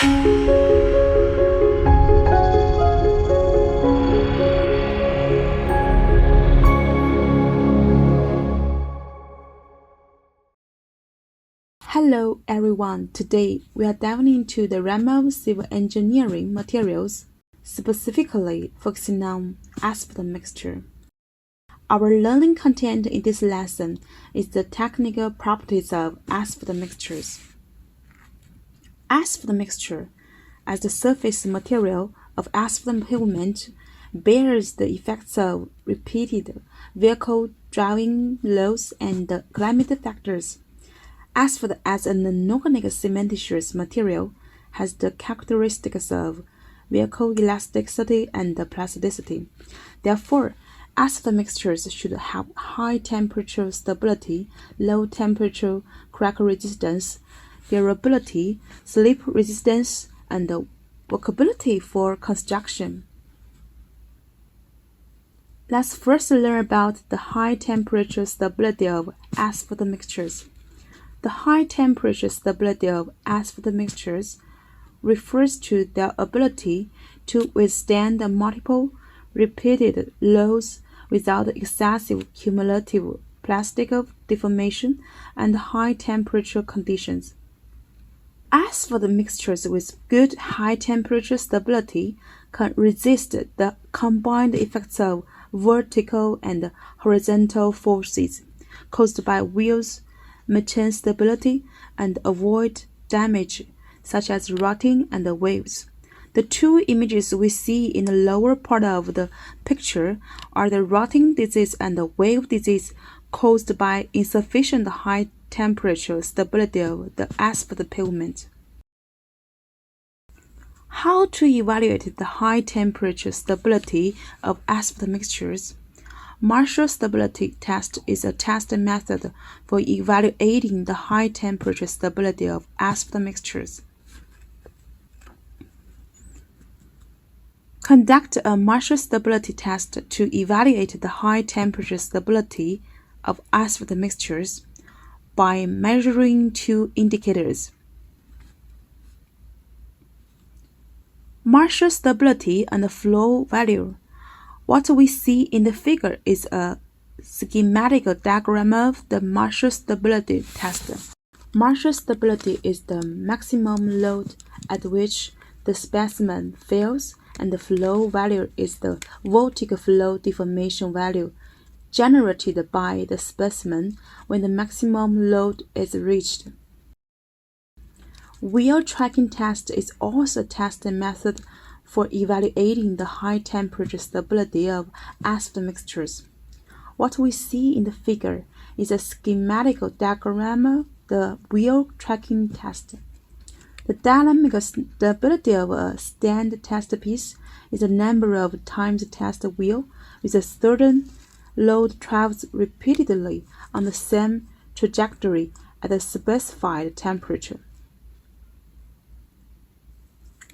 Hello everyone, today we are diving into the realm of civil engineering materials, specifically focusing on asphalt mixture. Our learning content in this lesson is the technical properties of asphalt mixtures. Asphalt mixture, as the surface material of asphalt pavement, bears the effects of repeated vehicle driving loads and climate factors. Asphalt as an inorganic cementitious material has the characteristics of vehicle elasticity and plasticity. Therefore, asphalt mixtures should have high temperature stability, low temperature crack resistance, durability, slip resistance, and workability for construction. Let's first learn about the high temperature stability of asphalt mixtures. The high temperature stability of asphalt mixtures refers to their ability to withstand multiple repeated loads without excessive cumulative plastic deformation and high temperature conditions. Asphalt mixtures with good high temperature stability can resist the combined effects of vertical and horizontal forces caused by wheels, maintain stability, and avoid damage such as rotting and waves. The two images we see in the lower part of the picture are the rotting disease and the wave disease caused by insufficient high temperature stability of the asphalt pavement. How to evaluate the high temperature stability of asphalt mixtures? Marshall stability test is a test method for evaluating the high temperature stability of asphalt mixtures. Conduct a Marshall stability test to evaluate the high temperature stability of asphalt mixtures by measuring two indicators: Marshall stability and flow value. What we see in the figure is a schematic diagram of the Marshall stability test. Marshall stability is the maximum load at which the specimen fails, and the flow value is the vertical flow deformation value generated by the specimen when the maximum load is reached. Wheel tracking test is also a test method for evaluating the high temperature stability of asphalt mixtures. What we see in the figure is a schematic diagram of the wheel tracking test. The dynamic stability of a stand test piece is the number of times test wheel with a certain load travels repeatedly on the same trajectory at a specified temperature.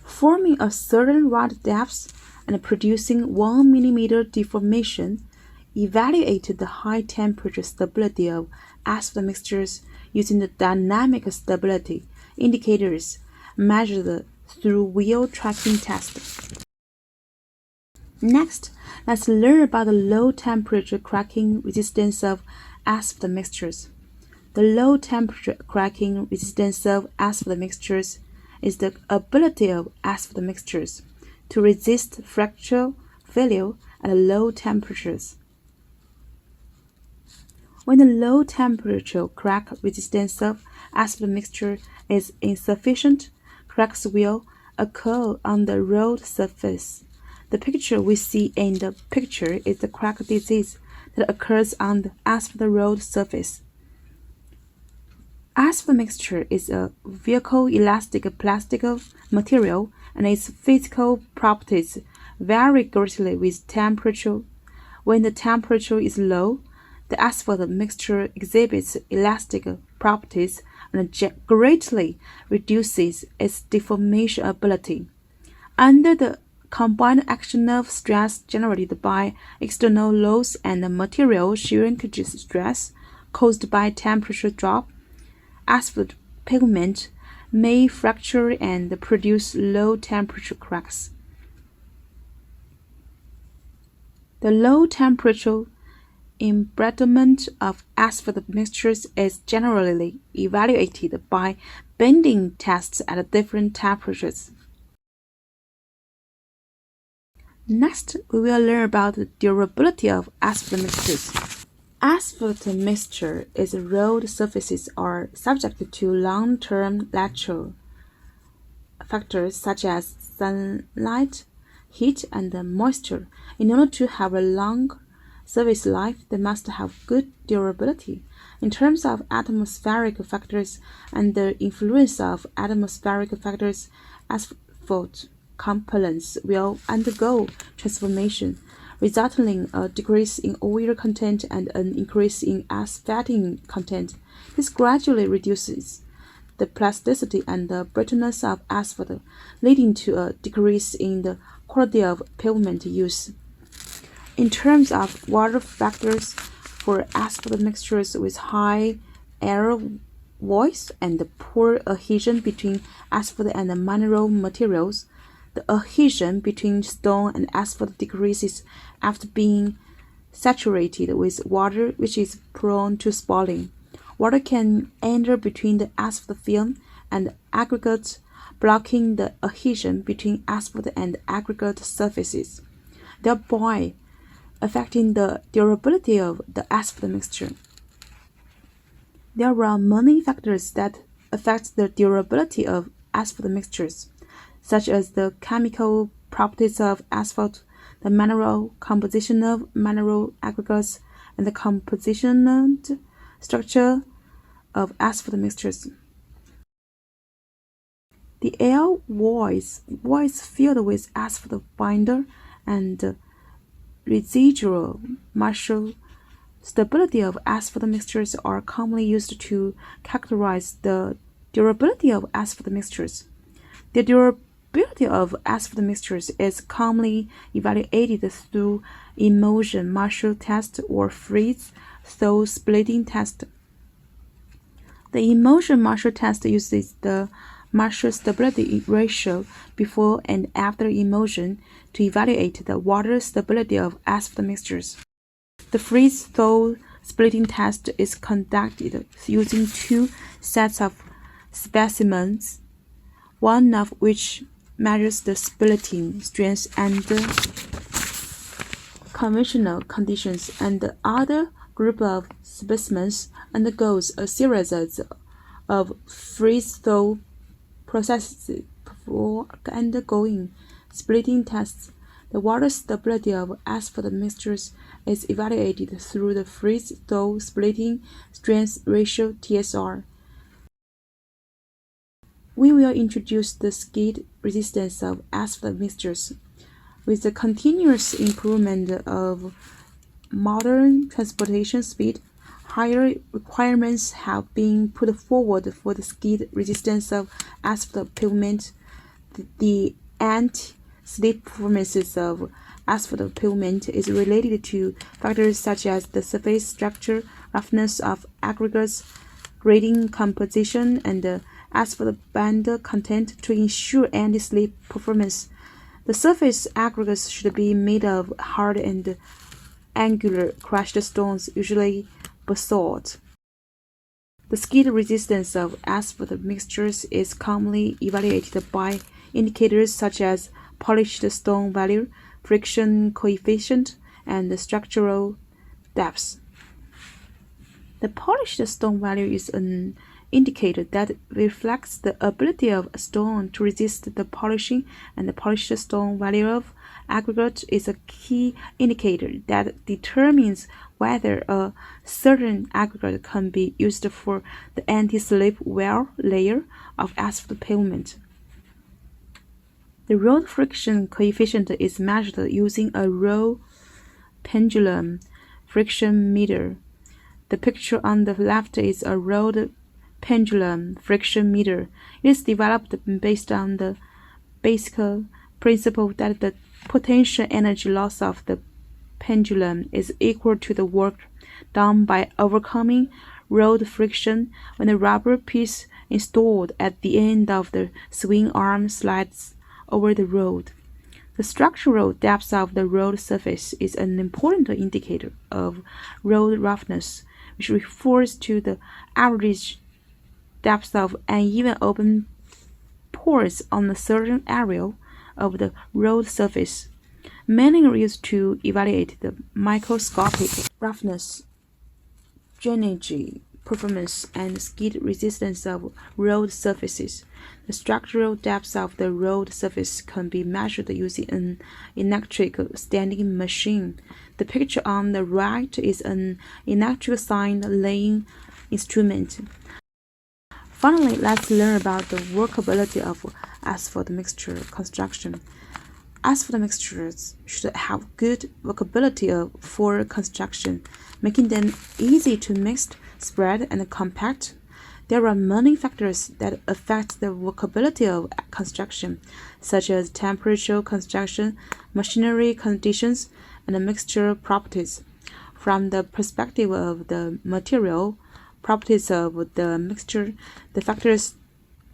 Forming a certain rod depth and producing 1 mm deformation, evaluate the high temperature stability of asphalt mixtures using the dynamic stability indicators measured through wheel tracking test. Next, let's learn about the low temperature cracking resistance of asphalt mixtures. The low temperature cracking resistance of asphalt mixtures is the ability of asphalt mixtures to resist fracture failure at low temperatures. When the low temperature crack resistance of asphalt mixture is insufficient, cracks will occur on the road surface. The picture we see in the picture is the crack disease that occurs on the asphalt road surface. Asphalt mixture is a vehicle elastic plastic material, and its physical properties vary greatly with temperature. When the temperature is low, the asphalt mixture exhibits elastic properties and greatly reduces its deformation ability. Under the combined action of stress generated by external loads and material shrinkage stress caused by temperature drop, asphalt pavement may fracture and produce low-temperature cracks. The low-temperature embrittlement of asphalt mixtures is generally evaluated by bending tests at different temperatures. Next, we will learn about the durability of asphalt mixtures. Asphalt mixture is road surfaces are subject to long-term lateral factors such as sunlight, heat, and moisture. In order to have a long service life, they must have good durability. In terms of atmospheric factors and the influence of atmospheric factors, asphalt components will undergo transformation, resulting in a decrease in oil content and an increase in asphaltic content. This gradually reduces the plasticity and the brittleness of asphalt, leading to a decrease in the quality of pavement use. In terms of water factors, for asphalt mixtures with high air voids and poor adhesion between asphalt and mineral materials, the adhesion between stone and asphalt decreases after being saturated with water, which is prone to spalling. Water can enter between the asphalt film and aggregate, blocking the adhesion between asphalt and aggregate surfaces, thereby affecting the durability of the asphalt mixture. There are many factors that affect the durability of asphalt mixtures, such as the chemical properties of asphalt, the mineral composition of mineral aggregates, and the composition and structure of asphalt mixtures. The air voids filled with asphalt binder and residual moisture stability of asphalt mixtures are commonly used to characterize the durability of asphalt mixtures. The durability of asphalt mixtures is commonly evaluated through emulsion moisture test or freeze-thaw splitting test. The emulsion moisture test uses the moisture stability ratio before and after emulsion to evaluate the water stability of asphalt mixtures. The freeze-thaw splitting test is conducted using two sets of specimens, one of which measures the splitting strength under conventional conditions, and the other group of specimens undergoes a series of freeze-thaw processes before undergoing splitting tests. The water stability of asphalt mixtures is evaluated through the freeze-thaw splitting strength ratio (TSR). We will introduce the skid resistance of asphalt mixtures. With the continuous improvement of modern transportation speed, higher requirements have been put forward for the skid resistance of asphalt pavement. The anti-slip performances of asphalt pavement is related to factors such as the surface structure, roughness of aggregates, grading composition, and the asphalt binder content to ensure anti-slip performance. The surface aggregates should be made of hard and angular crushed stones, usually basalt. The skid resistance of asphalt mixtures is commonly evaluated by indicators such as polished stone value, friction coefficient, and structural depth. The polished stone value is an indicator that reflects the ability of a stone to resist the polishing, and the polished stone value of aggregate is a key indicator that determines whether a certain aggregate can be used for the anti-slip wear layer of asphalt pavement. The road friction coefficient is measured using a roll pendulum friction meter. The picture on the left is a rolled pendulum friction meter. It is developed based on the basic principle that the potential energy loss of the pendulum is equal to the work done by overcoming road friction when the rubber piece installed at the end of the swing arm slides over the road. The structural depth of the road surface is an important indicator of road roughness, which refers to the average depth of uneven open pores on a certain area of the road surface. Many are used to evaluate the microscopic roughness, drainage performance, and skid resistance of road surfaces. The structural depth of the road surface can be measured using an electric standing machine. The picture on the right is an electric sign laying instrument. Finally, let's learn about the workability of asphalt mixture construction. Asphalt mixtures should have good workability for construction, making them easy to mix, spread, and compact. There are many factors that affect the workability of construction, such as temperature, construction, machinery conditions, and mixture properties. From the perspective of the material properties of the mixture, the factors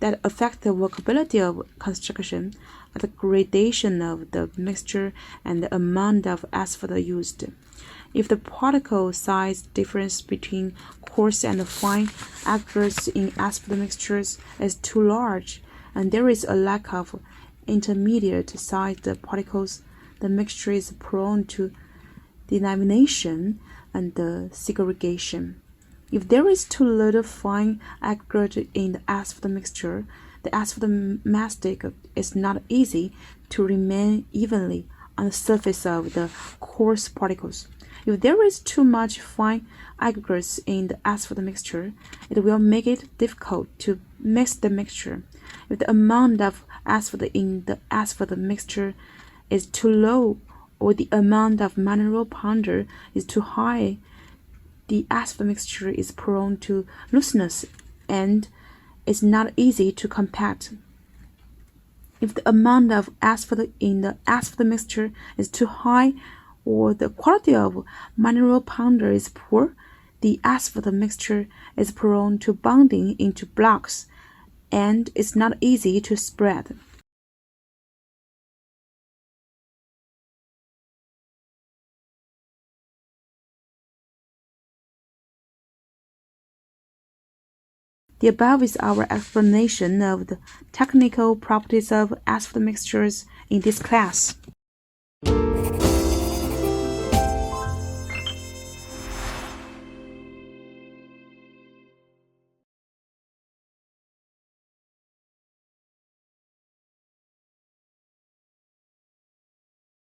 that affect the workability of construction are the gradation of the mixture and the amount of asphalt used. If the particle size difference between coarse and fine aggregates in asphalt mixtures is too large, and there is a lack of intermediate sized particles, the mixture is prone to delamination and segregation. If there is too little fine aggregate in the asphalt mixture, the asphalt mastic is not easy to remain evenly on the surface of the coarse particles. If there is too much fine aggregates in the asphalt mixture, it will make it difficult to mix the mixture. If the amount of asphalt in the asphalt mixture is too low, or the amount of mineral powder is too high, the asphalt mixture is prone to looseness and is not easy to compact. If the amount of asphalt in the asphalt mixture is too high, or the quality of mineral powder is poor, the asphalt mixture is prone to bonding into blocks and is not easy to spread. The above is our explanation of the technical properties of asphalt mixtures in this class.